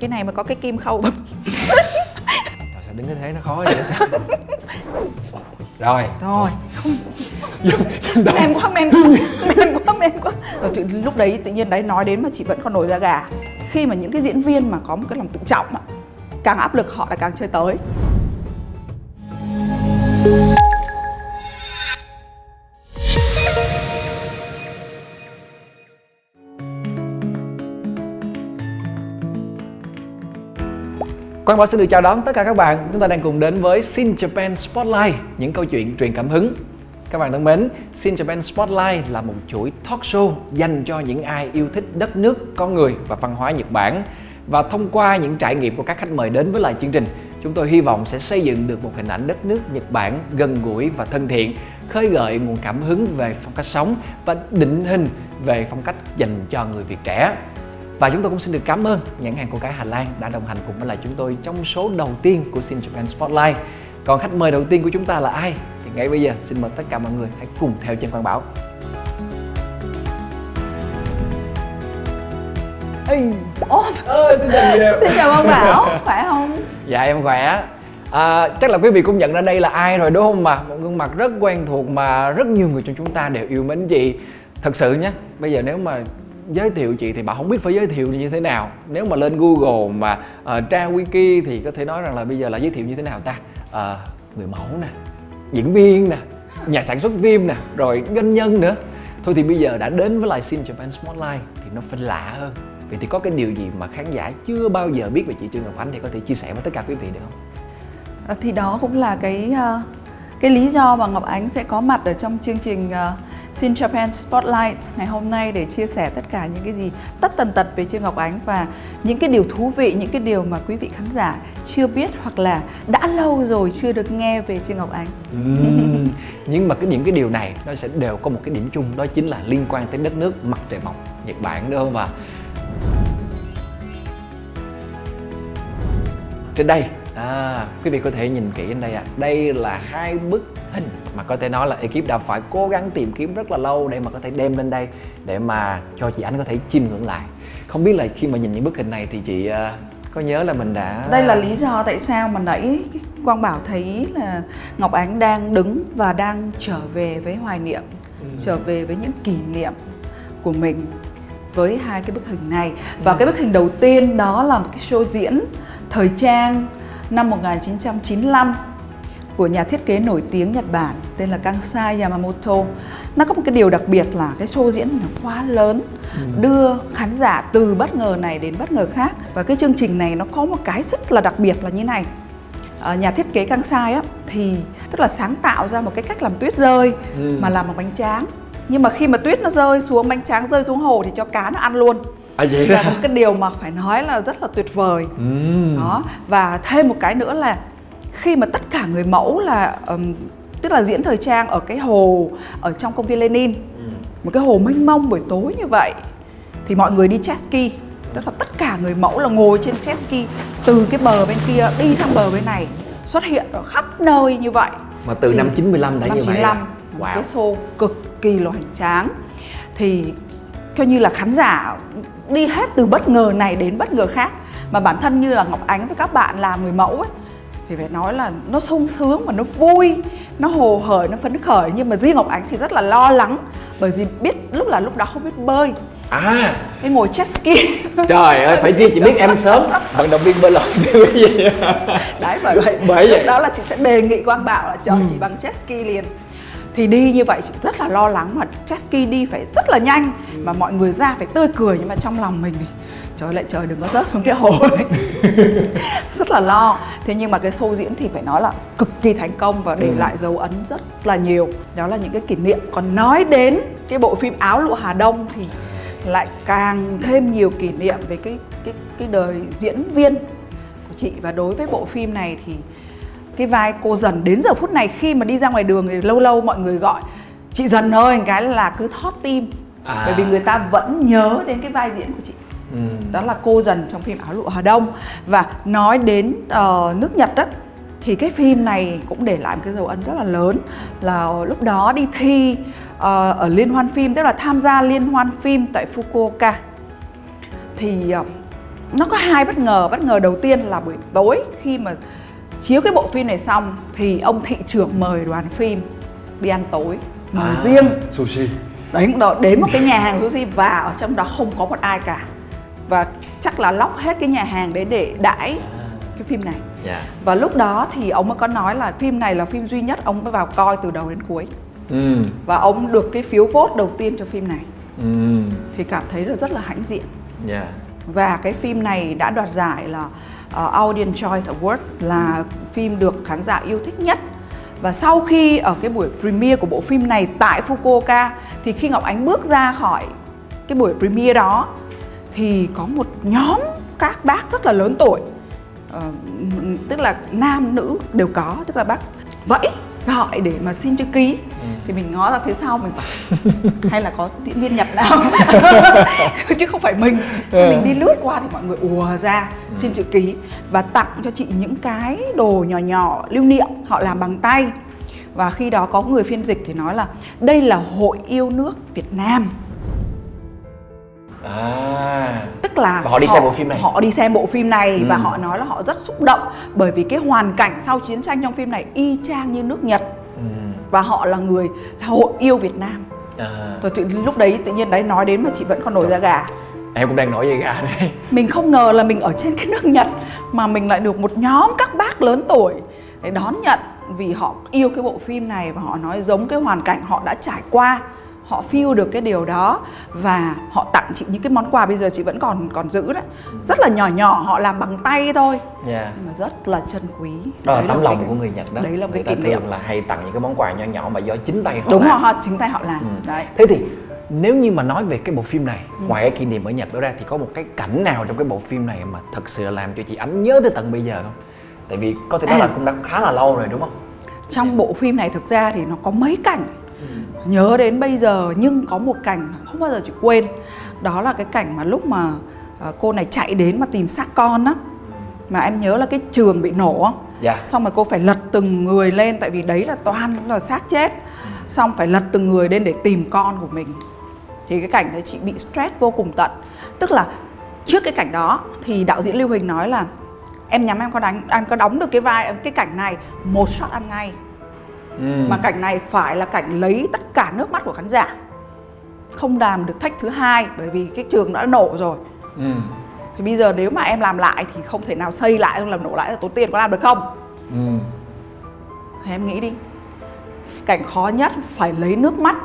cái này mà có cái kim khâu bấm. Sao đứng cái thế nó khó vậy sao? Rồi Men quá. Rồi, lúc đấy tự nhiên đấy nói đến mà chị vẫn còn nổi da gà. Khi mà những cái diễn viên mà có một cái lòng tự trọng á, càng áp lực họ là càng chơi tới. Quang Bảo xin được chào đón tất cả các bạn. Chúng ta đang cùng đến với Shin Japan Spotlight, những câu chuyện truyền cảm hứng. Các bạn thân mến, Shin Japan Spotlight là một chuỗi talk show dành cho những ai yêu thích đất nước, con người và văn hóa Nhật Bản. Và thông qua những trải nghiệm của các khách mời đến với lại chương trình, chúng tôi hy vọng sẽ xây dựng được một hình ảnh đất nước Nhật Bản gần gũi và thân thiện, khơi gợi nguồn cảm hứng về phong cách sống và định hình về phong cách dành cho người Việt trẻ. Và chúng tôi cũng xin được cảm ơn nhãn hàng Cô Cái Hà Lan đã đồng hành cùng với lại chúng tôi trong số đầu tiên của Shin Japan Spotlight. Còn khách mời đầu tiên của chúng ta là ai? Thì ngay bây giờ xin mời tất cả mọi người hãy cùng theo chân Quang Bảo. Xin chào Quang Bảo, khỏe không? Dạ em khỏe. Chắc là quý vị cũng nhận ra đây là ai rồi đúng không mà? Một gương mặt rất quen thuộc mà rất nhiều người trong chúng ta đều yêu mến chị. Thật sự nhé, bây giờ nếu mà giới thiệu chị thì Bảo không biết phải giới thiệu như thế nào. Nếu mà lên Google mà tra wiki thì có thể nói rằng là bây giờ là giới thiệu như thế nào ta? Người mẫu nè, diễn viên nè, nhà sản xuất phim nè, rồi doanh nhân nữa. Thôi thì bây giờ đã đến với lại Shin Japan Spotlight thì nó phải lạ hơn. Vậy thì có cái điều gì mà khán giả chưa bao giờ biết về chị Trương Ngọc Ánh thì có thể chia sẻ với tất cả quý vị được không? Thì đó cũng là cái lý do mà Ngọc Ánh sẽ có mặt ở trong chương trình Shin Japan Spotlight ngày hôm nay để chia sẻ tất cả những cái gì tất tần tật về Trương Ngọc Ánh và những cái điều thú vị, những cái điều mà quý vị khán giả chưa biết hoặc là đã lâu rồi chưa được nghe về Trương Ngọc Ánh. Nhưng mà những cái điều này nó sẽ đều có một cái điểm chung, đó chính là liên quan tới đất nước mặt trời mọc Nhật Bản đúng không ạ? Trên đây quý vị có thể nhìn kỹ trên đây ạ. Đây là hai bức hình mà có thể nói là ekip đã phải cố gắng tìm kiếm rất là lâu để mà có thể đem lên đây để mà cho chị Ánh có thể chiêm ngưỡng lại. Không biết là khi mà nhìn những bức hình này thì chị có nhớ là mình đã... Đây là lý do tại sao mà nãy Quang Bảo thấy là Ngọc Ánh đang đứng và đang trở về với hoài niệm, trở về với những kỷ niệm của mình với hai cái bức hình này. Và cái bức hình đầu tiên đó là một cái show diễn thời trang năm 1995 của nhà thiết kế nổi tiếng Nhật Bản tên là Kansai Yamamoto. Nó có một cái điều đặc biệt là cái show diễn nó quá lớn, đưa khán giả từ bất ngờ này đến bất ngờ khác. Và cái chương trình này nó có một cái rất là đặc biệt là như này. Nhà thiết kế Kansai á, thì tức là sáng tạo ra một cái cách làm tuyết rơi mà làm bằng bánh tráng. Nhưng mà khi mà tuyết nó rơi xuống, bánh tráng rơi xuống hồ thì cho cá nó ăn luôn. Vậy là một cái điều mà phải nói là rất là tuyệt vời. Đó. Và thêm một cái nữa là khi mà tất cả người mẫu là tức là diễn thời trang ở cái hồ ở trong công viên Lenin, một cái hồ mênh mông buổi tối như vậy, thì mọi người đi jet ski, tức là tất cả người mẫu là ngồi trên jet ski từ cái bờ bên kia đi sang bờ bên này, xuất hiện ở khắp nơi như vậy. Mà từ năm 95 đã như vậy. Năm 95, một cái show cực kỳ là hoành tráng. Thì coi như là khán giả đi hết từ bất ngờ này đến bất ngờ khác. Mà bản thân như là Ngọc Ánh với các bạn làm người mẫu ấy, thì phải nói là nó sung sướng và nó vui, nó hồ hởi, nó phấn khởi. Nhưng mà riêng Ngọc Ánh thì rất là lo lắng, bởi vì biết lúc đó không biết bơi. Cái ngồi jet ski. Trời ơi, phải chi chị biết em sớm, vận động viên bơi lội điều gì. Đấy, bởi vậy lúc đó là chị sẽ đề nghị Quang Bảo là cho chị bằng jet ski liền. Thì đi như vậy chị rất là lo lắng, mà jet ski đi phải rất là nhanh, mà mọi người ra phải tươi cười, nhưng mà trong lòng mình thì trời đừng có rớt xuống cái hồ này. Rất là lo. Thế nhưng mà cái show diễn thì phải nói là cực kỳ thành công và để lại dấu ấn rất là nhiều. Đó là những cái kỷ niệm. Còn nói đến cái bộ phim Áo Lụa Hà Đông thì lại càng thêm nhiều kỷ niệm về cái đời diễn viên của chị. Và đối với bộ phim này thì cái vai cô Dần đến giờ phút này khi mà đi ra ngoài đường thì lâu lâu mọi người gọi chị Dần ơi, cái là cứ thót tim. Bởi vì người ta vẫn nhớ đến cái vai diễn của chị. Đó là cô Dần trong phim Áo Lụa Hà Đông. Và nói đến nước Nhật đó, thì cái phim này cũng để lại một cái dấu ấn rất là lớn. Là lúc đó đi thi ở liên hoan phim, tức là tham gia liên hoan phim tại Fukuoka. Thì nó có hai bất ngờ. Bất ngờ đầu tiên là buổi tối khi mà chiếu cái bộ phim này xong thì ông thị trưởng mời đoàn phim đi ăn tối, mời riêng. Sushi. Đấy, đến một cái nhà hàng sushi và ở trong đó không có một ai cả. Và chắc là lóc hết cái nhà hàng đấy để đãi cái phim này. Và lúc đó thì ông mới có nói là phim này là phim duy nhất ông mới vào coi từ đầu đến cuối. Và ông được cái phiếu vote đầu tiên cho phim này. Thì cảm thấy là rất là hãnh diện. Và cái phim này đã đoạt giải là Audience Choice Award, là phim được khán giả yêu thích nhất. Và sau khi ở cái buổi premiere của bộ phim này tại Fukuoka thì khi Ngọc Ánh bước ra khỏi cái buổi premiere đó thì có một nhóm các bác rất là lớn tuổi, tức là nam nữ đều có, tức là bác vẫy gọi để mà xin chữ ký. Thì mình ngó ra phía sau mình bảo hay là có diễn viên Nhật nào chứ không phải mình. Mình đi lướt qua thì mọi người ùa ra xin chữ ký và tặng cho chị những cái đồ nhỏ nhỏ lưu niệm họ làm bằng tay. Và khi đó có người phiên dịch thì nói là đây là hội yêu nước Việt Nam. Tức là họ đi xem bộ phim này. Họ đi xem bộ phim này và họ nói là họ rất xúc động bởi vì cái hoàn cảnh sau chiến tranh trong phim này y chang như nước Nhật. Và họ là người là hội yêu Việt Nam. Rồi lúc đấy tự nhiên đấy nói đến mà chị vẫn còn nổi da gà. Em cũng đang nổi da gà đây. Mình không ngờ là mình ở trên cái nước Nhật mà mình lại được một nhóm các bác lớn tuổi để đón nhận vì họ yêu cái bộ phim này và họ nói giống cái hoàn cảnh họ đã trải qua. Họ feel được cái điều đó và họ tặng chị những cái món quà bây giờ chị vẫn còn giữ đấy. Rất là nhỏ nhỏ, họ làm bằng tay thôi. Nhưng mà rất là chân quý. Đó là tấm lòng của người Nhật đó. Đấy là một cái kỷ niệm là hay tặng những cái món quà nhỏ nhỏ mà do chính tay họ đúng làm. rồi, chính tay họ làm. Đấy. Thế thì nếu như mà nói về cái bộ phim này, ngoài cái kỷ niệm ở Nhật đó ra thì có một cái cảnh nào trong cái bộ phim này mà thật sự là làm cho chị Ánh nhớ tới tận bây giờ không? Tại vì có thể nói là cũng đã khá là lâu rồi đúng không? Trong bộ phim này thực ra thì nó có mấy cảnh nhớ đến bây giờ, nhưng có một cảnh không bao giờ chị quên. Đó là cái cảnh mà lúc mà cô này chạy đến mà tìm xác con á. Mà em nhớ là cái trường bị nổ không? Xong rồi cô phải lật từng người lên, tại vì đấy là toàn là xác chết. Xong phải lật từng người lên để tìm con của mình. Thì cái cảnh đấy chị bị stress vô cùng tận. Tức là trước cái cảnh đó thì đạo diễn Lưu Huỳnh nói là em nhắm em có đóng được cái cảnh này một shot ăn ngay. Mà cảnh này phải là cảnh lấy tất cả nước mắt của khán giả, không làm được take thứ hai bởi vì cái trường đã nổ rồi. Thì bây giờ nếu mà em làm lại thì không thể nào xây lại, không làm nổ lại là tốn tiền, có làm được không? Thì em nghĩ đi, cảnh khó nhất phải lấy nước mắt,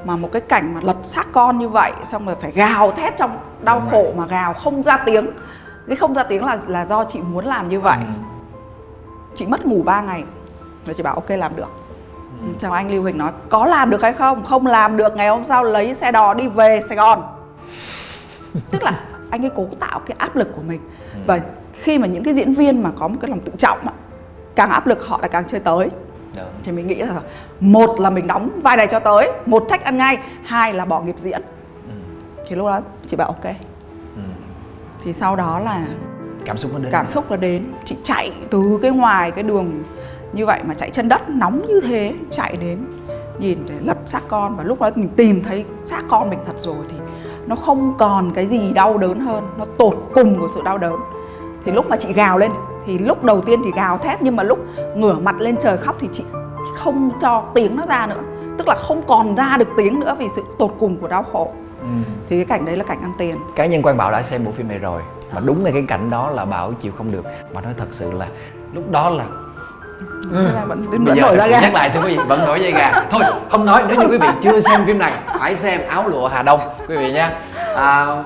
mà một cái cảnh mà lật xác con như vậy xong rồi phải gào thét trong đau khổ mà gào không ra tiếng. Cái không ra tiếng là do chị muốn làm như vậy. Chị mất ngủ 3 ngày và chị bảo ok làm được. Chào anh Lưu Huỳnh nói có làm được hay không? Không làm được, ngày hôm sau lấy xe đò đi về Sài Gòn. Tức là anh ấy cố tạo cái áp lực của mình. Và khi mà những cái diễn viên mà có một cái lòng tự trọng càng áp lực họ lại càng chơi tới. Thì mình nghĩ là một là mình đóng vai này cho tới, một take ăn ngay, hai là bỏ nghiệp diễn. Thì lúc đó chị bảo ok. Thì sau đó là cảm xúc nó đến. Chị chạy từ cái ngoài cái đường như vậy mà chạy chân đất nóng như thế, chạy đến nhìn để lật xác con. Và lúc đó mình tìm thấy xác con mình thật rồi thì nó không còn cái gì đau đớn hơn, nó tột cùng của sự đau đớn. Thì lúc mà chị gào lên thì lúc đầu tiên thì gào thét, nhưng mà lúc ngửa mặt lên trời khóc thì chị không cho tiếng nó ra nữa. Tức là không còn ra được tiếng nữa vì sự tột cùng của đau khổ. Thì cái cảnh đấy là cảnh ăn tiền. Cá nhân Quang Bảo đã xem bộ phim này rồi, mà đúng là cái cảnh đó là Bảo chịu không được. Mà nói thật sự là lúc đó là vẫn nổi da gà. Nhắc lại thưa quý vị, vẫn nổi da gà. Thôi không nói, nếu như quý vị chưa xem phim này hãy xem Áo Lụa Hà Đông quý vị nha.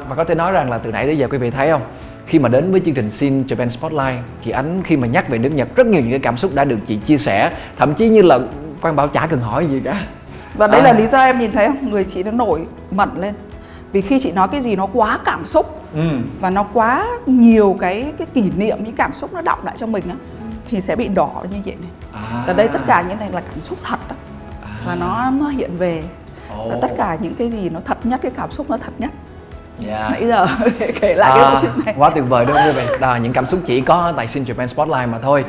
Và có thể nói rằng là từ nãy tới giờ quý vị thấy không, khi mà đến với chương trình Shin Japan Spotlight, chị Ánh khi mà nhắc về nước Nhật rất nhiều những cái cảm xúc đã được chị chia sẻ, thậm chí như là Quang Bảo chả cần hỏi gì cả. Và đấy là lý do em nhìn thấy không, người chị nó nổi mẩn lên. Vì khi chị nói cái gì nó quá cảm xúc và nó quá nhiều cái kỷ niệm, những cảm xúc nó đọng lại trong mình á, thì sẽ bị đỏ như vậy này. Và đây tất cả những này là cảm xúc thật đó. Và nó hiện về. Và tất cả những cái gì nó thật nhất, cái cảm xúc nó thật nhất. Nãy giờ kể lại cái bộ phim này quá tuyệt vời đúng không quý vị? Đó, những cảm xúc chỉ có tại Shin Japan Spotlight mà thôi.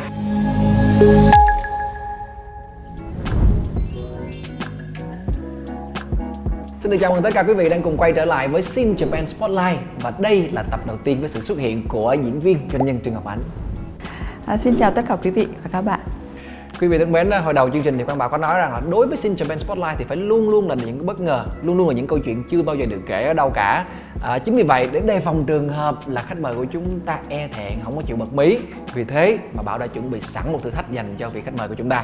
Xin được chào mừng tất cả quý vị đang cùng quay trở lại với Sin Japan Spotlight. Và đây là tập đầu tiên với sự xuất hiện của diễn viên doanh nhân Trương Ngọc Ánh. Xin chào tất cả quý vị và các bạn. Quý vị thân mến, hồi đầu chương trình thì Quang Bảo có nói rằng là đối với Sin Japan Spotlight thì phải luôn luôn là những bất ngờ, luôn luôn là những câu chuyện chưa bao giờ được kể ở đâu cả. Chính vì vậy, để đề phòng trường hợp là khách mời của chúng ta e thẹn, không có chịu bật mí, vì thế mà Bảo đã chuẩn bị sẵn một thử thách dành cho vị khách mời của chúng ta.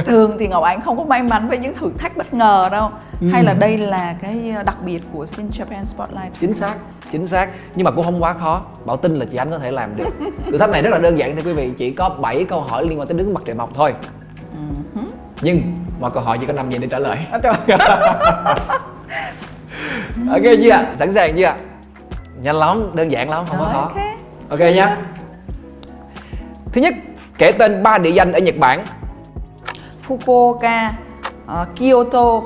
Thường thì Ngọc Ánh không có may mắn với những thử thách bất ngờ đâu. Hay là đây là cái đặc biệt của Sin Japan Spotlight? Chính xác, nhưng mà cũng không quá khó. Bảo tin là chị Ánh có thể làm được. Thử thách này rất là đơn giản thưa quý vị, chỉ có 7 câu hỏi liên quan tới đứng mặt trời mọc thôi. Nhưng mọi câu hỏi chỉ có 5 giây để trả lời. Ok chưa ạ? Sẵn sàng chưa ạ? Nhanh lắm, đơn giản lắm, không có khó. Ok nha. Thứ nhất, kể tên 3 địa danh ở Nhật Bản. Fukuoka, Kyoto,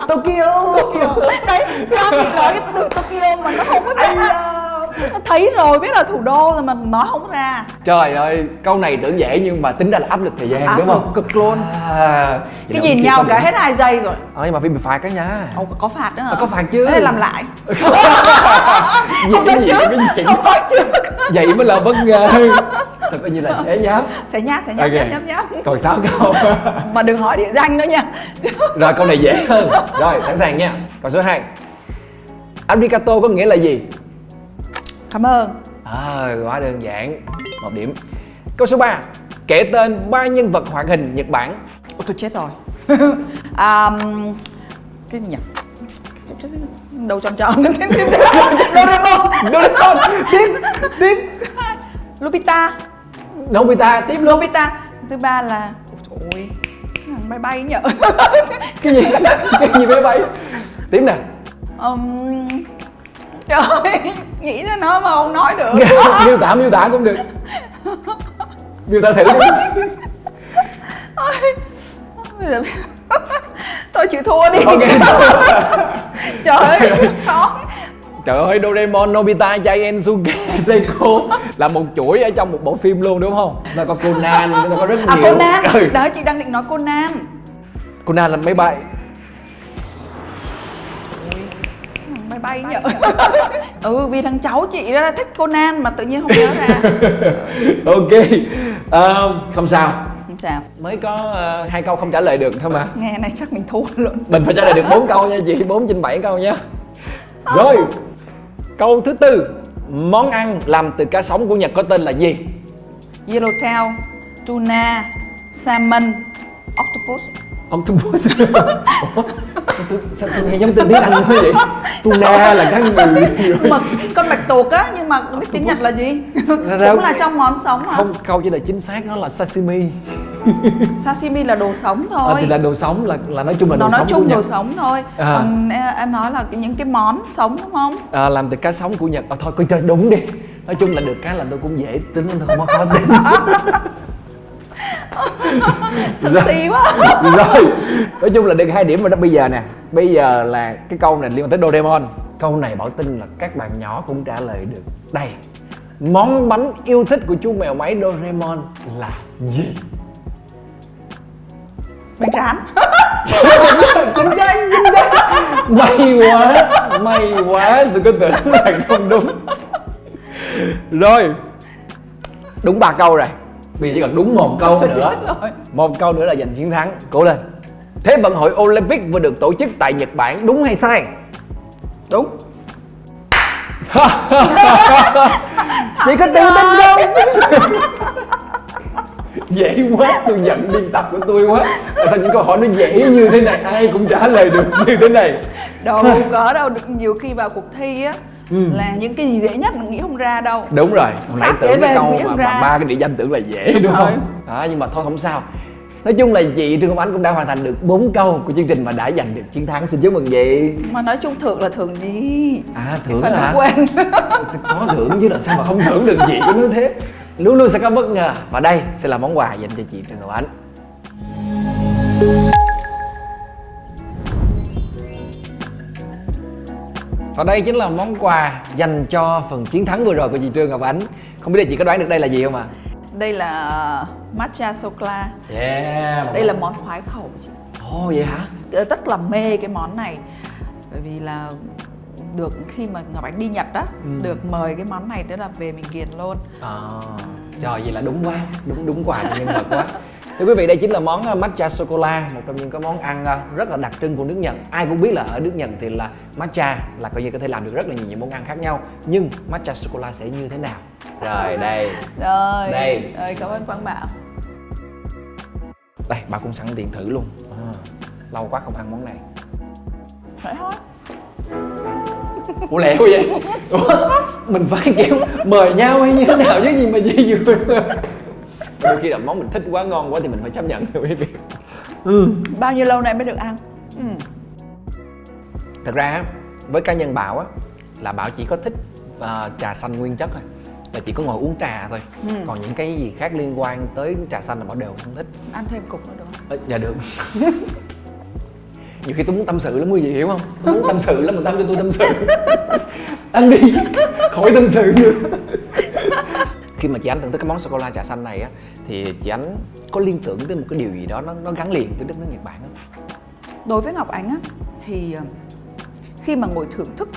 Tokyo. Đấy, ra thì nói cái từ Tokyo mà nó không có ra. Nó thấy rồi, biết là thủ đô rồi mà nói không ra. Trời ơi, câu này tưởng dễ nhưng mà tính ra là áp lực thời gian đúng không? Cực luôn. Cái nhìn nhau cả hết 2 giây rồi. Nhưng mà phải bị phạt cái nha. Có phạt nữa hả? Có phạt chứ. Thế làm lại. Không nói trước. Không nói trước. Vậy mới là bất ngờ. Thật coi như là xé nháp. Nháp. Còn 6 câu. Mà đừng hỏi địa danh nữa nha. Rồi câu này dễ hơn. Rồi sẵn sàng nha. Câu số 2. Arigato có nghĩa là gì? Cảm ơn. Quá đơn giản. 1 điểm. Câu số 3. Kể tên 3 nhân vật hoạt hình Nhật Bản. Tôi chết rồi. Cái gì nhỉ? Đầu tròn. Doraemon. Tiếp. Lupita. Nobita. Tiếp luôn. Nobita. Thứ 3 là... Ôi, thằng bay nhở. Cái gì bay? Tiếp nè. Trời ơi, nghĩ ra nó mà không nói được. Miêu tả cũng được. Miêu tả thử đi. Tôi chịu thua đi. Okay. Trời ơi, khó. Trời ơi, Doraemon, Nobita, Giant, Suga, Seiko là một chuỗi ở trong một bộ phim luôn đúng không? Nó có Conan, nó có rất nhiều. Conan. Đó, chị đang định nói Conan. Conan là máy bay. Bay nhở. Vì thằng cháu chị đó thích Conan mà tự nhiên không nhớ ra. Ok. Không sao. Mới có 2 câu không trả lời được thôi mà. Nghe này chắc mình thua luôn. Mình phải trả lời được 4 câu nha chị, 4 trên 7 câu nha. Rồi. Câu thứ 4. Món ăn làm từ cá sống của Nhật có tên là gì? Yellowtail, tuna, salmon, octopus. Octopus. Sao tôi nghe giống tên tiếng Anh quá vậy? Tuna là cá ngừ. Mà con bạch tuộc á, nhưng mà biết tiếng Nhật là gì? Cũng là trong món sống hả? Không, câu trả lời chính xác nó là sashimi. Sashimi là đồ sống thôi. Thì là đồ sống, là nói chung là đồ nó sống nói chung của đồ Nhật. sống thôi. Còn em nói là những cái món sống đúng không? Làm từ cá sống của Nhật. Thôi coi chơi đúng đi. Nói chung là được cái là tôi cũng dễ tính, tôi không có khó tính. Sân si quá. Rồi, nói chung là được 2 điểm rồi đó. Bây giờ nè, bây giờ là cái câu này liên quan tới Doraemon. Câu này Bảo tin là các bạn nhỏ cũng trả lời được. Đây, món bánh yêu thích của chú mèo máy Doraemon là gì? Bánh tráng. Chính xác. May quá, tôi có tưởng là không đúng. Rồi, đúng 3 câu rồi. Bây giờ chỉ cần đúng 1 câu nữa. 1 câu nữa là giành chiến thắng. Cố lên. Thế vận hội Olympic vừa được tổ chức tại Nhật Bản, đúng hay sai? Đúng. Chị có tự tin không? Dễ quá, tôi giận biên tập của tôi quá. Sao những câu hỏi nó dễ như thế này ai cũng trả lời được như thế này? Đâu có đâu, nhiều khi vào cuộc thi á là những cái gì dễ nhất mình nghĩ không ra đâu. Đúng rồi, nãy tưởng cái câu mà 3 cái địa danh tưởng là dễ đúng không? Nhưng mà thôi không sao. Nói chung là chị Trương Ngọc Ánh cũng đã hoàn thành được 4 câu của chương trình và đã giành được chiến thắng. Xin chúc mừng chị. Mà nói chung thưởng là thưởng gì? Thưởng phải hả? Quên. Có thưởng chứ, là sao mà không thưởng được chị cứ nói thế. Luôn luôn sẽ có bất ngờ. Và đây sẽ là món quà dành cho chị Trương Ngọc Ánh. Và đây chính là món quà dành cho phần chiến thắng vừa rồi của chị Trương Ngọc Ánh. Không biết là chị có đoán được đây là gì không ạ? Đây là matcha sô cô la. Yeah. Đây là món khoái khẩu chị. Ồ vậy hả? Rất là mê cái món này. Bởi vì là được khi mà Ngọc Ánh đi Nhật á, được mời cái món này, tức là về mình ghiền luôn. Trời, vậy là đúng quá, đúng quà cho nhân vật quá. Thưa quý vị, đây chính là món matcha sô cô la, một trong những cái món ăn rất là đặc trưng của nước Nhật. Ai cũng biết là ở nước Nhật thì là matcha là coi như có thể làm được rất là nhiều những món ăn khác nhau. Nhưng matcha sô cô la sẽ như thế nào? Rồi đây. Rồi. Đây. Rồi, cảm ơn Quang Bảo. Đây, bà cũng sẵn tiện thử luôn. Lâu quá không ăn món này. Phải thôi. Ủa lẹ quá vậy? Ủa, mình phải kiểu mời nhau hay như thế nào chứ gì mà gì vừa. Đôi khi là món mình thích quá, ngon quá thì mình phải chấp nhận thôi quý vị. Bao nhiêu lâu nay mới được ăn? Thật ra á, với cá nhân Bảo á, là Bảo chỉ có thích trà xanh nguyên chất thôi. Là chỉ có ngồi uống trà thôi. Còn những cái gì khác liên quan tới trà xanh là Bảo đều không thích. Ăn thêm cục nữa được không? Dạ được. Nhiều khi tôi muốn tâm sự lắm quý vị hiểu không? Tôi muốn tâm sự lắm mà tâm cho tôi tâm sự. Ăn đi, khỏi tâm sự nữa. Khi mà chị Ánh thưởng thức cái món sô cô la trà xanh này á, thì chị Ánh có liên tưởng tới một cái điều gì đó nó gắn liền với đất nước Nhật Bản không? Đối với Ngọc Ánh á, thì khi mà ngồi thưởng thức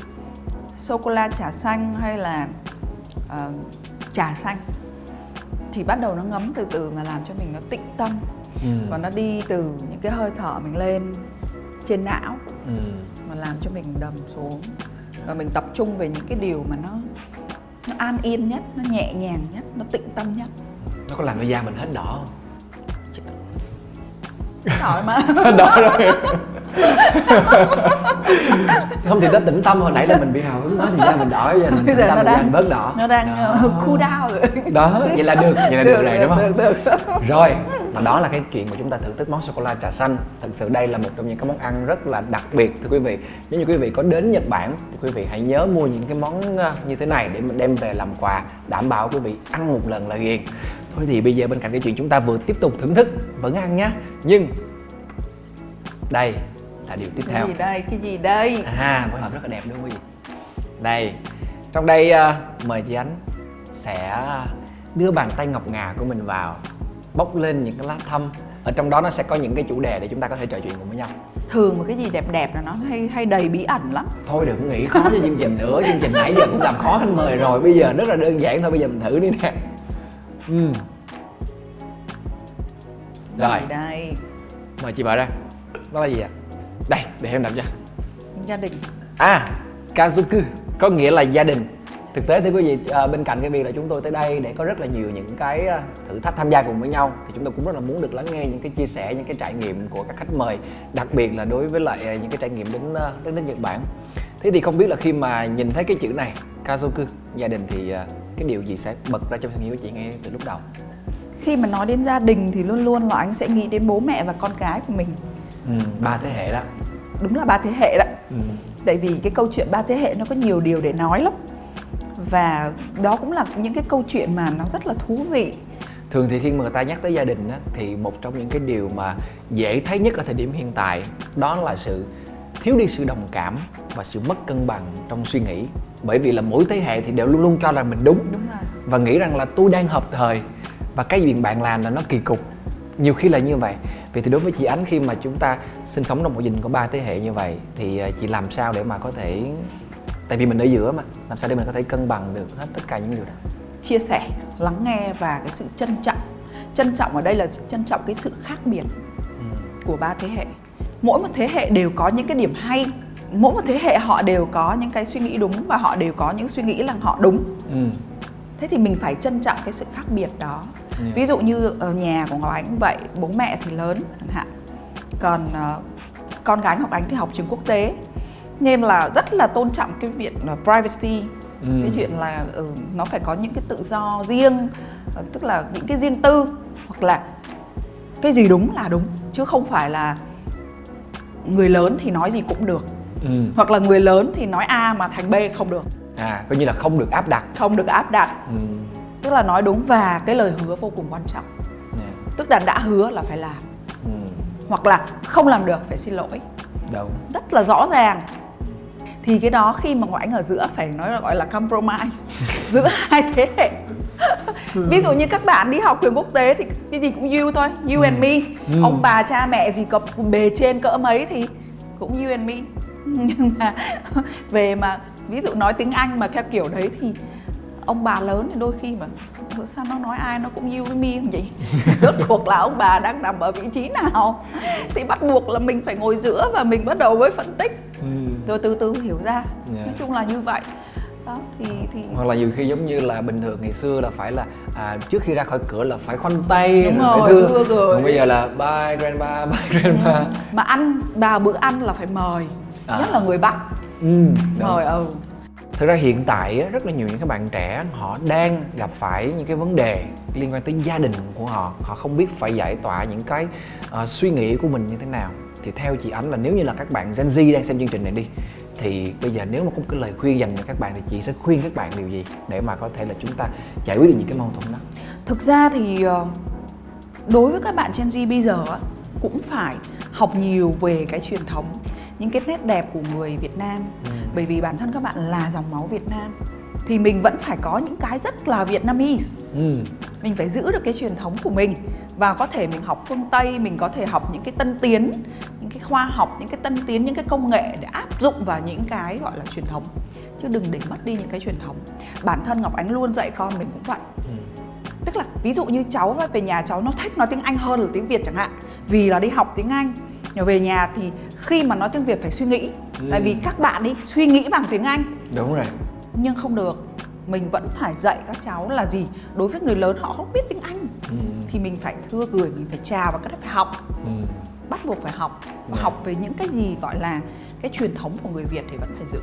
sô cô la trà xanh hay là trà xanh thì bắt đầu nó ngấm từ từ mà làm cho mình nó tĩnh tâm. Và nó đi từ những cái hơi thở mình lên trên não mà làm cho mình đầm xuống và mình tập trung về những cái điều mà nó an yên nhất, nó nhẹ nhàng nhất, nó tĩnh tâm nhất. Nó có làm cho da mình hết đỏ không? Đỏ mà. Đỏ rồi. Không thì nó tĩnh tâm, hồi nãy là mình bị hào hứng nói thì da mình đỏ, giờ mình tĩnh tâm thì da mình bớt đỏ. Nó đang cool down rồi. Đó, vậy là được rồi đúng không? Được. Rồi, và đó là cái chuyện mà chúng ta thưởng thức món sô cô la trà xanh. Thật sự đây là một trong những cái món ăn rất là đặc biệt thưa quý vị. Nếu như quý vị có đến Nhật Bản thì quý vị hãy nhớ mua những cái món như thế này để mình đem về làm quà, đảm bảo quý vị ăn một lần là ghiền. Thôi thì bây giờ bên cạnh cái chuyện chúng ta vừa tiếp tục thưởng thức vẫn ăn nhá, nhưng đây là điều tiếp theo. Cái gì đây? Phối hợp rất là đẹp đúng không quý vị? Đây, trong đây mời chị Ánh sẽ đưa bàn tay ngọc ngà của mình vào, bốc lên những cái lá thăm. Ở trong đó nó sẽ có những cái chủ đề để chúng ta có thể trò chuyện cùng với nhau. Thường mà cái gì đẹp đẹp là nó hay đầy bí ẩn lắm. Thôi đừng nghĩ khó cho chương trình nữa, chương trình nãy giờ cũng làm khó khách mời rồi, bây giờ rất là đơn giản thôi, bây giờ mình thử đi nè. Rồi, đây. mời chị vợ ra. Đó là gì ạ? Đây, để em đọc cho. Gia đình. Kazoku có nghĩa là gia đình. Thực tế thưa quý vị, bên cạnh cái việc là chúng tôi tới đây để có rất là nhiều những cái thử thách tham gia cùng với nhau, thì chúng tôi cũng rất là muốn được lắng nghe những cái chia sẻ, những cái trải nghiệm của các khách mời, đặc biệt là đối với lại những cái trải nghiệm đến đất nước Nhật Bản. Thế thì không biết là khi mà nhìn thấy cái chữ này Kazoku, gia đình, thì cái điều gì sẽ bật ra trong suy nghĩ của chị ngay từ lúc đầu? Khi mà nói đến gia đình thì luôn luôn là anh sẽ nghĩ đến bố mẹ và con gái của mình. 3 thế hệ đó. Đúng là 3 thế hệ đó. Tại vì cái câu chuyện 3 thế hệ nó có nhiều điều để nói lắm. Và đó cũng là những cái câu chuyện mà nó rất là thú vị. Thường thì khi mà người ta nhắc tới gia đình á, thì một trong những cái điều mà dễ thấy nhất ở thời điểm hiện tại đó là sự thiếu đi sự đồng cảm và sự mất cân bằng trong suy nghĩ. Bởi vì là mỗi thế hệ thì đều luôn luôn cho rằng mình đúng rồi. Và nghĩ rằng là tôi đang hợp thời và cái gì bạn làm là nó kỳ cục. Nhiều khi là như vậy. Vậy thì đối với chị Ánh, khi mà chúng ta sinh sống trong một gia đình có 3 thế hệ như vậy thì chị làm sao để mà có thể, tại vì mình ở giữa mà, làm sao để mình có thể cân bằng được hết tất cả những điều đó? Chia sẻ, lắng nghe và cái sự trân trọng. Trân trọng ở đây là trân trọng cái sự khác biệt của 3 thế hệ. Mỗi một thế hệ đều có những cái điểm hay. Mỗi một thế hệ họ đều có những cái suy nghĩ đúng và họ đều có những suy nghĩ là họ đúng. Thế thì mình phải trân trọng cái sự khác biệt đó. Ví dụ như ở nhà của Ngọc Ánh cũng vậy, bố mẹ thì lớn chẳng hạn. Còn con gái Ngọc Ánh thì học trường quốc tế, nên là rất là tôn trọng cái việc privacy. Cái chuyện là nó phải có những cái tự do riêng, tức là những cái riêng tư, hoặc là cái gì đúng là đúng, chứ không phải là người lớn thì nói gì cũng được. Hoặc là người lớn thì nói A mà thành B không được. Coi như là không được áp đặt. Không được áp đặt. Tức là nói đúng, và cái lời hứa vô cùng quan trọng. Tức là đã hứa là phải làm. Hoặc là không làm được phải xin lỗi. Đúng. Rất là rõ ràng. Thì cái đó khi mà Ngọc Ánh ở giữa phải nói là gọi là compromise giữa hai thế hệ. Ví dụ như các bạn đi học trường quốc tế thì cái gì cũng you thôi, you and me. Ông bà cha mẹ gì có bề trên cỡ mấy thì cũng you and me. Nhưng mà về mà ví dụ nói tiếng Anh mà theo kiểu đấy thì ông bà lớn thì đôi khi mà sao nó nói ai nó cũng you với me không vậy? Rốt cuộc là ông bà đang nằm ở vị trí nào? Thì bắt buộc là mình phải ngồi giữa và mình bắt đầu với phân tích, rồi từ từ hiểu ra. Nói chung là như vậy. Đó, thì hoặc là nhiều khi giống như là bình thường ngày xưa là phải là trước khi ra khỏi cửa là phải khoanh tay, đúng rồi phải rồi, thưa. rồi. Còn bây giờ là bye grandpa, bye grandpa. Mà ăn vào bữa ăn là phải mời, nhất là người Bắc. Mời. Thực ra hiện tại rất là nhiều những các bạn trẻ họ đang gặp phải những cái vấn đề liên quan tới gia đình của họ. Họ không biết phải giải tỏa những cái suy nghĩ của mình như thế nào. Thì theo chị Ánh là nếu như là các bạn Gen Z đang xem chương trình này đi, thì bây giờ nếu mà có một cái lời khuyên dành cho các bạn thì chị sẽ khuyên các bạn điều gì để mà có thể là chúng ta giải quyết được những cái mâu thuẫn đó? Thực ra thì đối với các bạn Gen Z bây giờ cũng phải học nhiều về cái truyền thống, những cái nét đẹp của người Việt Nam. Bởi vì bản thân các bạn là dòng máu Việt Nam thì mình vẫn phải có những cái rất là Vietnamese. Mình phải giữ được cái truyền thống của mình. Và có thể mình học phương Tây, mình có thể học những cái tân tiến, những cái khoa học, những cái tân tiến, những cái công nghệ để áp dụng vào những cái gọi là truyền thống. Chứ đừng để mất đi những cái truyền thống. Bản thân Ngọc Ánh luôn dạy con mình cũng vậy. Tức là ví dụ như cháu về nhà cháu nó thích nói tiếng Anh hơn là tiếng Việt chẳng hạn, vì là đi học tiếng Anh. Nhưng về nhà thì khi mà nói tiếng Việt phải suy nghĩ. Tại vì các bạn ấy suy nghĩ bằng tiếng Anh. Đúng rồi. Nhưng không được. Mình vẫn phải dạy các cháu là gì? Đối với người lớn họ không biết tiếng Anh thì mình phải thưa gửi, mình phải chào và cái đó phải học. Bắt buộc phải học. Học về những cái gì gọi là cái truyền thống của người Việt thì vẫn phải giữ.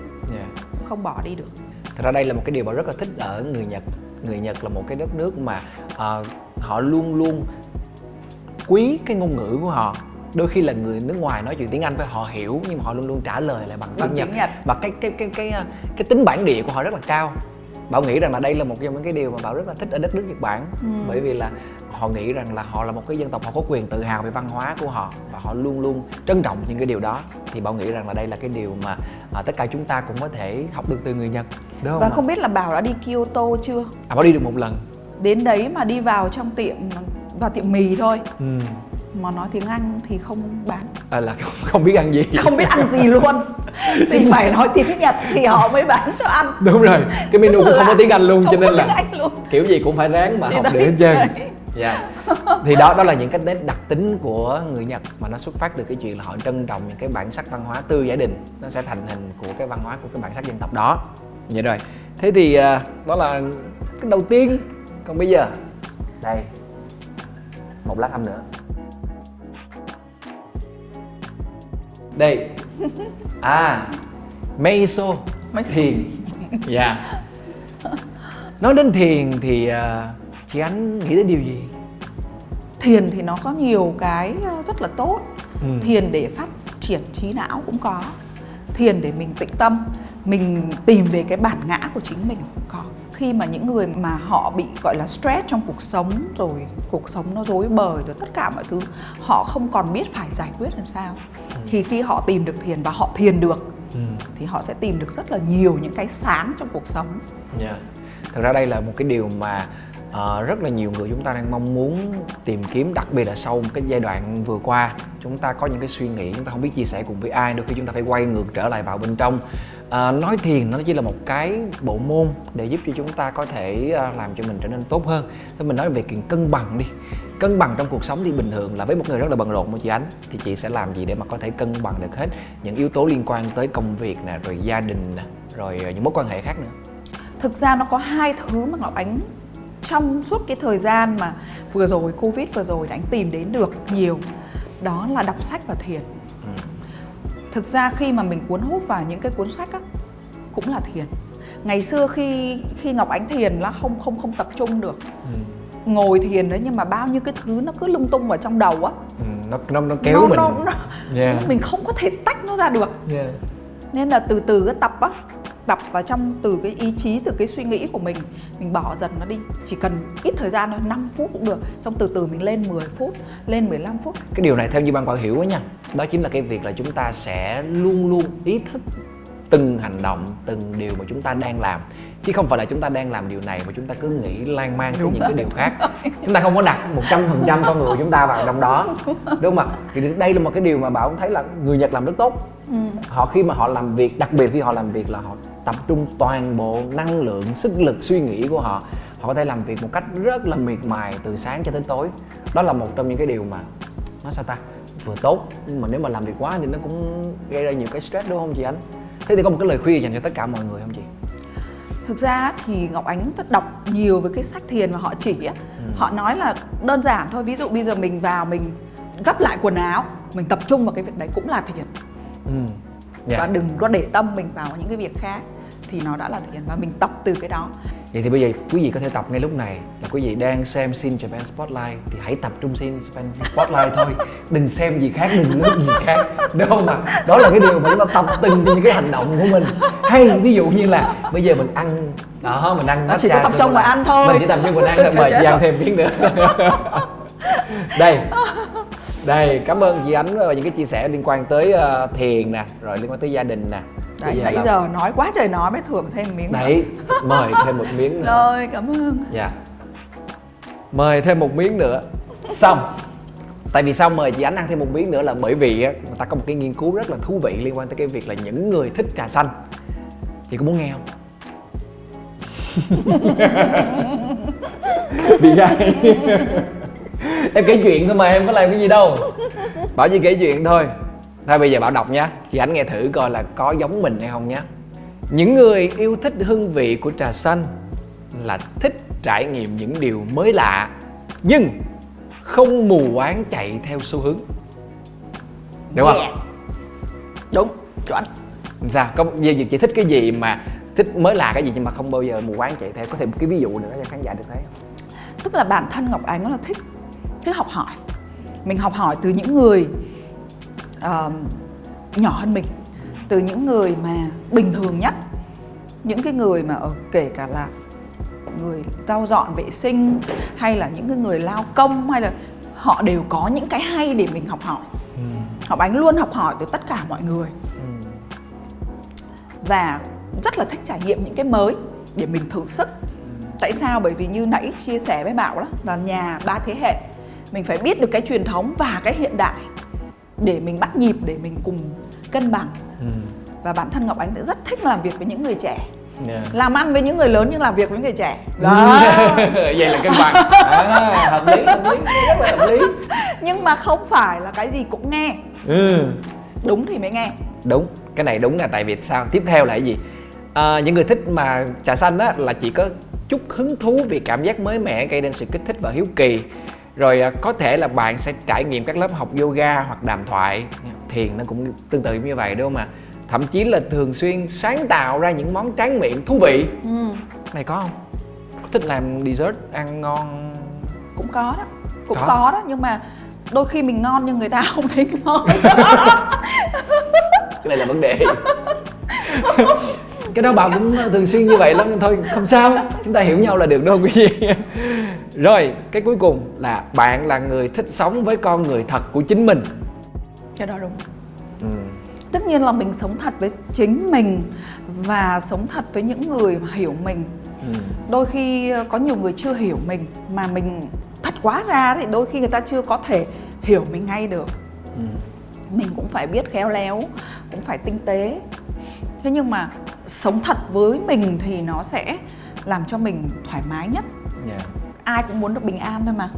Không bỏ đi được. Thật ra đây là một cái điều mà rất là thích ở người Nhật. Người Nhật là một cái đất nước mà họ luôn luôn quý cái ngôn ngữ của họ. Đôi khi là người nước ngoài nói chuyện tiếng Anh với họ hiểu, nhưng mà họ luôn luôn trả lời lại bằng tiếng Nhật. Và cái tính bản địa của họ rất là cao. Bảo nghĩ rằng là đây là một trong những cái điều mà Bảo rất là thích ở đất nước Nhật Bản. Bởi vì là họ nghĩ rằng là họ là một cái dân tộc, họ có quyền tự hào về văn hóa của họ và họ luôn luôn trân trọng những cái điều đó. Thì Bảo nghĩ rằng là đây là cái điều mà tất cả chúng ta cũng có thể học được từ người Nhật. Đúng không? Và không biết là Bảo đã đi Kyoto chưa? Bảo đi được một lần. Đến đấy mà đi vào trong vào tiệm mì thôi. Mà nói tiếng Anh thì không bán. Là không biết ăn gì. Không biết ăn gì luôn. Thì phải nói tiếng Nhật thì họ mới bán cho ăn. Đúng rồi, cái menu cũng không có tiếng Anh luôn, cho nên là Anh luôn. kiểu gì cũng phải ráng mà học để hết trơn. Thì đó là những cái nét đặc tính của người Nhật mà nó xuất phát từ cái chuyện là họ trân trọng những cái bản sắc văn hóa từ gia đình. Nó sẽ thành hình của cái văn hóa của cái bản sắc dân tộc đó. Vậy rồi, thế thì đó là cái đầu tiên. Còn bây giờ, đây, một lát âm nữa. Đây. Meiso, thiền. Nói đến thiền thì chị Ánh nghĩ đến điều gì? Thiền thì nó có nhiều cái rất là tốt. Thiền để phát triển trí não cũng có. Thiền để mình tĩnh tâm, mình tìm về cái bản ngã của chính mình cũng có. Khi mà những người mà họ bị gọi là stress trong cuộc sống, rồi cuộc sống nó rối bời, rồi tất cả mọi thứ họ không còn biết phải giải quyết làm sao, thì khi họ tìm được thiền và họ thiền được thì họ sẽ tìm được rất là nhiều những cái sáng trong cuộc sống. Thực ra đây là một cái điều mà rất là nhiều người chúng ta đang mong muốn tìm kiếm, đặc biệt là sau một cái giai đoạn vừa qua chúng ta có những cái suy nghĩ chúng ta không biết chia sẻ cùng với ai, đôi khi chúng ta phải quay ngược trở lại vào bên trong. Nói thiền nó chỉ là một cái bộ môn để giúp cho chúng ta có thể làm cho mình trở nên tốt hơn. Thế mình nói về chuyện cân bằng đi. Cân bằng trong cuộc sống thì bình thường là với một người rất là bận rộn của chị Ánh thì chị sẽ làm gì để mà có thể cân bằng được hết những yếu tố liên quan tới công việc nè, rồi gia đình nè, rồi những mối quan hệ khác nữa? Thực ra nó có hai thứ mà Ngọc Ánh trong suốt cái thời gian mà vừa rồi Covid vừa rồi Ánh tìm đến được nhiều, đó là đọc sách và thiền. Thực ra khi mà mình cuốn hút vào những cái cuốn sách á cũng là thiền. Ngày xưa khi Ngọc Ánh thiền là không tập trung được. Ngồi thiền đấy nhưng mà bao nhiêu cái thứ nó cứ lung tung vào trong đầu á. Nó kéo mình. Mình không có thể tách nó ra được. Nên là từ từ cái tập á, tập vào trong từ cái ý chí, từ cái suy nghĩ của mình bỏ dần nó đi. Chỉ cần ít thời gian thôi, 5 phút cũng được. Xong từ từ mình lên 10 phút, lên 15 phút. Cái điều này theo như ban Bảo hiểu á nha, đó chính là cái việc là chúng ta sẽ luôn luôn ý thức từng hành động, từng điều mà chúng ta đang làm, chứ không phải là chúng ta đang làm điều này mà chúng ta cứ nghĩ lan man tới những cái điều khác. Chúng ta không có đặt 100% con người chúng ta vào trong đó, đúng không ạ? Thì đây là một cái điều mà Bảo thấy là người Nhật làm rất tốt. Họ khi mà họ làm việc, đặc biệt khi họ làm việc là họ tập trung toàn bộ năng lượng, sức lực, suy nghĩ của họ. Họ có thể làm việc một cách rất là miệt mài từ sáng cho đến tối. Đó là một trong những cái điều mà nói sao ta, vừa tốt nhưng mà nếu mà làm việc quá thì nó cũng gây ra nhiều cái stress, đúng không chị Ánh? Thế thì có một cái lời khuyên dành cho tất cả mọi người không chị? Thực ra thì Ngọc Ánh đọc nhiều về cái sách thiền mà họ chỉ á, họ nói là đơn giản thôi. Ví dụ bây giờ mình vào mình gấp lại quần áo, mình tập trung vào cái việc đấy cũng là thiền. Và đừng có để tâm mình vào những cái việc khác thì nó đã là thiền, và mình tập từ cái đó. Vậy thì bây giờ quý vị có thể tập ngay lúc này, là quý vị đang xem Sin Japan Spotlight thì hãy tập trung Sin Japan Spotlight thôi, đừng xem gì khác, đừng lướt gì khác, đúng không ạ? Đó là cái điều mà chúng ta tập từng những cái hành động của mình. Hay ví dụ như là bây giờ mình ăn đó, mình ăn chỉ có tập trung vào ăn thôi, mình chỉ tập trung vào ăn thôi, mời chị ăn thêm miếng nữa. Đây, cảm ơn chị Ánh và những cái chia sẻ liên quan tới thiền nè, rồi liên quan tới gia đình nè. Đấy, nãy giờ nói quá trời nói mới thưởng thêm miếng. Đấy, mời thêm một miếng nữa. Rồi, cảm ơn. Dạ. Mời thêm một miếng nữa. Xong. Tại vì sao mời chị Ánh ăn thêm một miếng nữa là bởi vì á, người ta có một cái nghiên cứu rất là thú vị liên quan tới cái việc là những người thích trà xanh. Chị có muốn nghe không? Bị gai. Em kể chuyện thôi mà, em có làm cái gì đâu. Bảo chị kể chuyện thôi. Thôi bây giờ Bảo đọc nha, chị Ánh nghe thử coi là có giống mình hay không nhé. Những người yêu thích hương vị của trà xanh là thích trải nghiệm những điều mới lạ, nhưng không mù quáng chạy theo xu hướng. Đúng không? Đúng, chuẩn. Sao? Có chị thích cái gì mà thích mới lạ cái gì nhưng mà không bao giờ mù quáng chạy theo? Có thể một cái ví dụ nữa cho khán giả được thấy không? Tức là bản thân Ngọc Ánh là thích học hỏi. Mình học hỏi từ những người nhỏ hơn mình, từ những người mà bình thường nhất, những cái người mà kể cả là người lau dọn vệ sinh hay là những cái người lao công, hay là họ đều có những cái hay để mình học hỏi. Ngọc Ánh luôn học hỏi từ tất cả mọi người và rất là thích trải nghiệm những cái mới để mình thử sức. Tại sao? Bởi vì như nãy chia sẻ với Bảo đó, là nhà 3 thế hệ, mình phải biết được cái truyền thống và cái hiện đại để mình bắt nhịp, để mình cùng cân bằng. Và bản thân Ngọc Ánh sẽ rất thích làm việc với những người trẻ. Làm ăn với những người lớn nhưng làm việc với người trẻ. Đó. Vậy là cân bằng. Hợp lý, rất là hợp lý. Nhưng mà không phải là cái gì cũng nghe. Đúng thì mới nghe. Đúng, cái này đúng là tại vì sao? Tiếp theo là cái gì? Những người thích mà trà xanh á là chỉ có chút hứng thú vì cảm giác mới mẻ, gây nên sự kích thích và hiếu kỳ. Rồi có thể là bạn sẽ trải nghiệm các lớp học yoga hoặc đàm thoại. Thiền nó cũng tương tự như vậy, đúng không ạ? Thậm chí là thường xuyên sáng tạo ra những món tráng miệng thú vị. Này có không? Có thích làm dessert ăn ngon? Cũng có đó. Cũng có đó, nhưng mà đôi khi mình ngon nhưng người ta không thấy ngon. Cái này là vấn đề. Cái đó Bảo cũng thường xuyên như vậy lắm, nhưng thôi không sao, chúng ta hiểu nhau là được đâu quý vị. Rồi, cái cuối cùng là bạn là người thích sống với con người thật của chính mình. Cái đó đúng. Tất nhiên là mình sống thật với chính mình và sống thật với những người mà hiểu mình. Đôi khi có nhiều người chưa hiểu mình, mà mình thật quá ra thì đôi khi người ta chưa có thể hiểu mình ngay được. Mình cũng phải biết khéo léo, cũng phải tinh tế. Thế nhưng mà sống thật với mình thì nó sẽ làm cho mình thoải mái nhất. Ai cũng muốn được bình an thôi mà.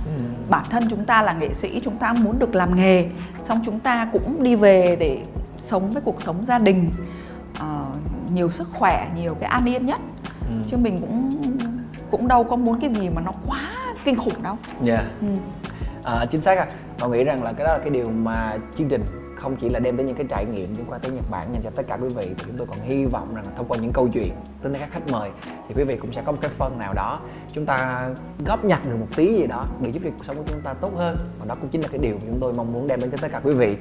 Bản thân chúng ta là nghệ sĩ, chúng ta muốn được làm nghề, xong chúng ta cũng đi về để sống với cuộc sống gia đình, nhiều sức khỏe, nhiều cái an yên nhất. Chứ mình cũng đâu có muốn cái gì mà nó quá kinh khủng đâu. Chính xác ạ. Tôi nghĩ rằng là cái đó là cái điều mà chương trình không chỉ là đem đến những cái trải nghiệm liên quan tới Nhật Bản dành cho tất cả quý vị, thì chúng tôi còn hy vọng rằng thông qua những câu chuyện tới các khách mời thì quý vị cũng sẽ có một cái phần nào đó chúng ta góp nhặt được một tí gì đó để giúp cho cuộc sống của chúng ta tốt hơn, và đó cũng chính là cái điều mà chúng tôi mong muốn đem đến cho tất cả quý vị.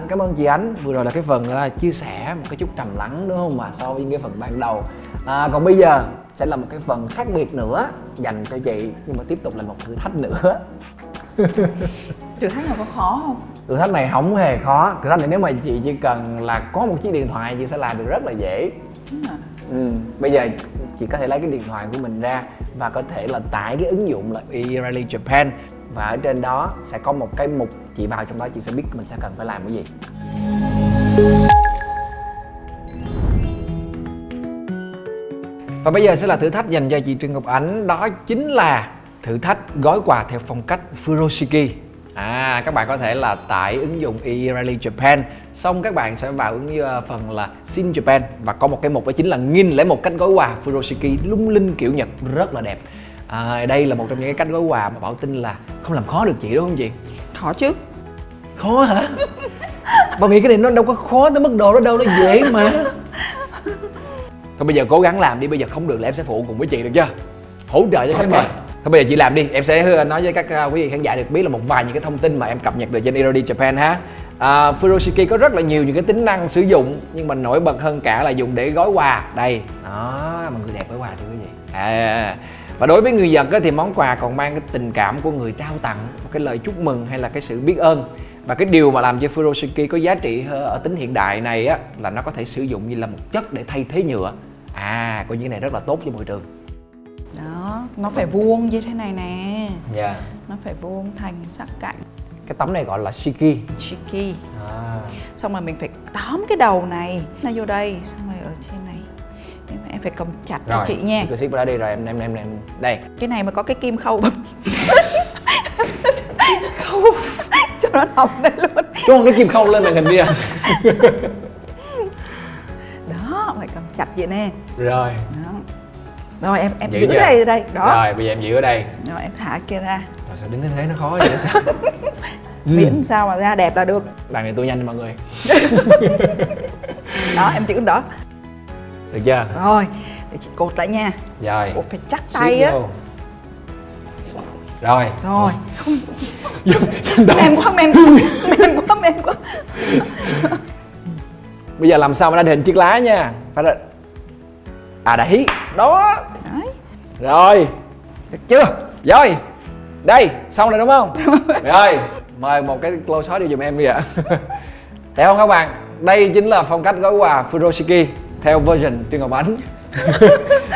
Cảm ơn chị Ánh, vừa rồi là cái phần chia sẻ một cái chút trầm lắng, đúng không, mà so với những cái phần ban đầu. Còn bây giờ sẽ là một cái phần khác biệt nữa dành cho chị, nhưng mà tiếp tục là một thử thách nữa. Thử thách là có khó không? Thử thách này không hề khó. Thử thách này nếu mà chị chỉ cần là có một chiếc điện thoại, chị sẽ làm được rất là dễ. Bây giờ chị có thể lấy cái điện thoại của mình ra và có thể là tải cái ứng dụng là eRally Japan, và ở trên đó sẽ có một cái mục, chị vào trong đó chị sẽ biết mình sẽ cần phải làm cái gì. Và bây giờ sẽ là thử thách dành cho chị Trương Ngọc Ánh, đó chính là thử thách gói quà theo phong cách Furoshiki. Các bạn có thể là tải ứng dụng eRally Japan, xong các bạn sẽ vào phần là Xin Japan và có một cái mục đó chính là nghìn lẻ một cách gói quà Furoshiki lung linh kiểu Nhật rất là đẹp. Đây là một trong những cái cách gói quà mà Bảo tin là không làm khó được chị, đúng không chị? Khó chứ. Khó hả? Bảo nghĩ cái này nó đâu có khó tới mức độ đó đâu, nó dễ mà. Thôi bây giờ cố gắng làm đi, bây giờ không được là em sẽ phụ cùng với chị được chưa? Hỗ trợ cho khách mời. Thôi bây giờ chị làm đi, em sẽ nói với các quý vị khán giả được biết là một vài những cái thông tin mà em cập nhật được trên eRally Japan ha. Furoshiki có rất là nhiều những cái tính năng sử dụng, nhưng mà nổi bật hơn cả là dùng để gói quà. Đây, đó, mọi người đẹp gói quà thưa quý vị. Và đối với người Nhật thì món quà còn mang cái tình cảm của người trao tặng, một cái lời chúc mừng hay là cái sự biết ơn. Và cái điều mà làm cho Furoshiki có giá trị ở tính hiện đại này á, là nó có thể sử dụng như là một chất để thay thế nhựa. Coi như cái này rất là tốt cho môi trường. Đó, nó phải vuông như thế này nè. Dạ. Nó phải vuông thành sắc cạnh. Cái tấm này gọi là shiki. Shiki. Xong rồi mình phải tóm cái đầu này nó vô đây, xong rồi ở trên này. Nhưng mà em phải cầm chặt cho chị nha. Rồi, ship vào đây rồi, em đây. Cái này mà có cái kim khâu khâu cho nó nòng đây luôn. Cho cái kim khâu lên màn hình đi à. Đó, phải cầm chặt vậy nè. Rồi. Đó. Rồi em giữ đây đây. Đó. Rồi bây giờ em giữ ở đây. Rồi em thả kia ra. Rồi sao đứng cái thế nó khó vậy sao? Miễn sao mà ra đẹp là được. Đằng này tôi nhanh mọi người. Đó, em giữ đó. Được chưa? Rồi, để chị cột lại nha. Rồi. Cột phải chắc tay á. Rồi. Rồi. Men quá. Bây giờ làm sao mà ra hình chiếc lá nha. Phải là đấy. Đó. Đấy. Rồi. Được chưa? Rồi. Đây, xong rồi đúng không? Rồi, mời một cái close shot đi dùm em đi ạ. Thấy không các bạn? Đây chính là phong cách gói quà Furoshiki theo version Trương Ngọc Ánh.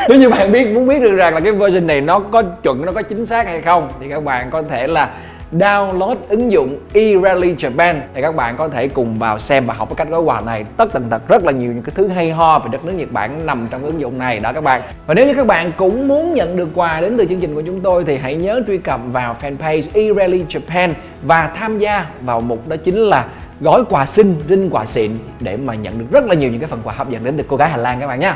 Nếu như bạn muốn biết được rằng là cái version này nó có chuẩn, nó có chính xác hay không, thì các bạn có thể là download ứng dụng eRally Japan để các bạn có thể cùng vào xem và học cái cách gói quà này. Tất tần tật rất là nhiều những cái thứ hay ho về đất nước Nhật Bản nằm trong ứng dụng này đó các bạn. Và nếu như các bạn cũng muốn nhận được quà đến từ chương trình của chúng tôi thì hãy nhớ truy cập vào fanpage eRally Japan và tham gia vào mục đó chính là gói quà xinh, rinh quà xịn để mà nhận được rất là nhiều những cái phần quà hấp dẫn đến từ cô gái Hà Lan các bạn nhé.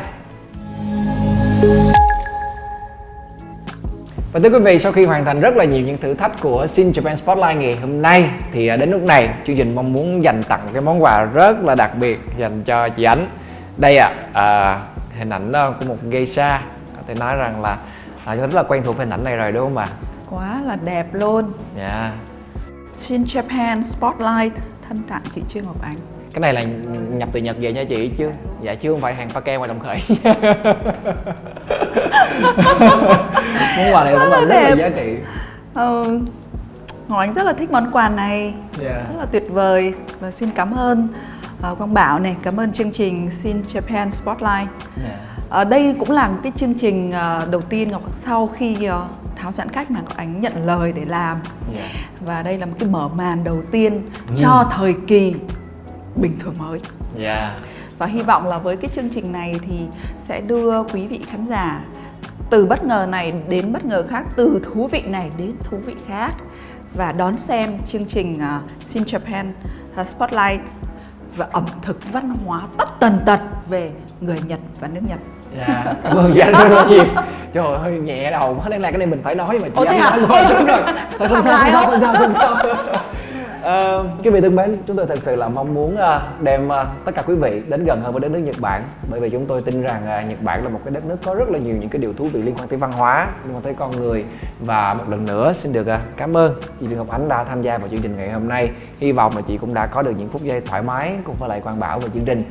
Và thưa quý vị, sau khi hoàn thành rất là nhiều những thử thách của Xin Japan Spotlight ngày hôm nay thì đến lúc này chương trình mong muốn dành tặng cái món quà rất là đặc biệt dành cho chị Ánh. Đây hình ảnh của một geisha, có thể nói rằng là rất là quen thuộc với hình ảnh này rồi đúng không ạ? Quá là đẹp luôn. Dạ. Xin Japan Spotlight thân tặng chị Trương Ngọc Ánh. Cái này là nhập từ Nhật về nha chị chứ? Dạ chứ không phải hàng pha ke ngoài Đồng Khởi. Món quà này cũng là rất là giá trị. Ngọc Ánh rất là thích món quà này. Rất là tuyệt vời. Và xin cảm ơn Quang Bảo này, cảm ơn chương trình Xin Japan Spotlight. Đây cũng là một cái chương trình đầu tiên sau khi tháo giãn cách mà Ngọc Ánh nhận lời để làm. Và đây là một cái mở màn đầu tiên cho thời kỳ bình thường mới. Và hy vọng là với cái chương trình này thì sẽ đưa quý vị khán giả từ bất ngờ này đến bất ngờ khác, từ thú vị này đến thú vị khác, và đón xem chương trình Xin Japan Spotlight và ẩm thực văn hóa tất tần tật về người Nhật và nước Nhật. Cảm ơn rất là nhiều. Trời ơi, hơi nhẹ đầu quá, nên là cái này mình phải nói mà chị nói luôn. Đúng rồi. Không sao. Quý vị thân mến, chúng tôi thật sự là mong muốn đem tất cả quý vị đến gần hơn với đất nước Nhật Bản, bởi vì chúng tôi tin rằng Nhật Bản là một cái đất nước có rất là nhiều những cái điều thú vị liên quan tới văn hóa, liên quan tới con người. Và một lần nữa xin được cảm ơn chị Trương Ngọc Ánh đã tham gia vào chương trình ngày hôm nay. Hy vọng là chị cũng đã có được những phút giây thoải mái cùng với lại Quang Bảo và chương trình.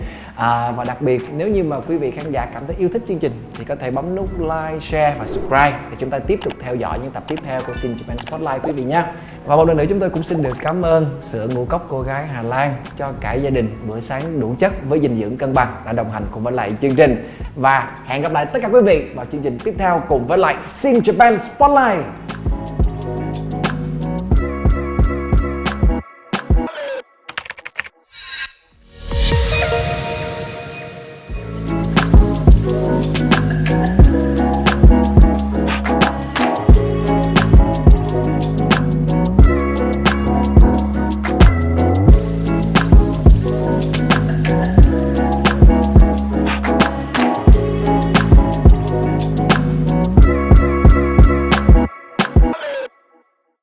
Và đặc biệt nếu như mà quý vị khán giả cảm thấy yêu thích chương trình thì có thể bấm nút like, share và subscribe để chúng ta tiếp tục theo dõi những tập tiếp theo của Xin Japan Spotlight quý vị nhé. Và một lần nữa chúng tôi cũng xin được cảm ơn sữa ngũ cốc cô gái Hà Lan cho cả gia đình bữa sáng đủ chất với dinh dưỡng cân bằng đã đồng hành cùng với lại chương trình. Và hẹn gặp lại tất cả quý vị vào chương trình tiếp theo cùng với lại Sin Japan Spotlight.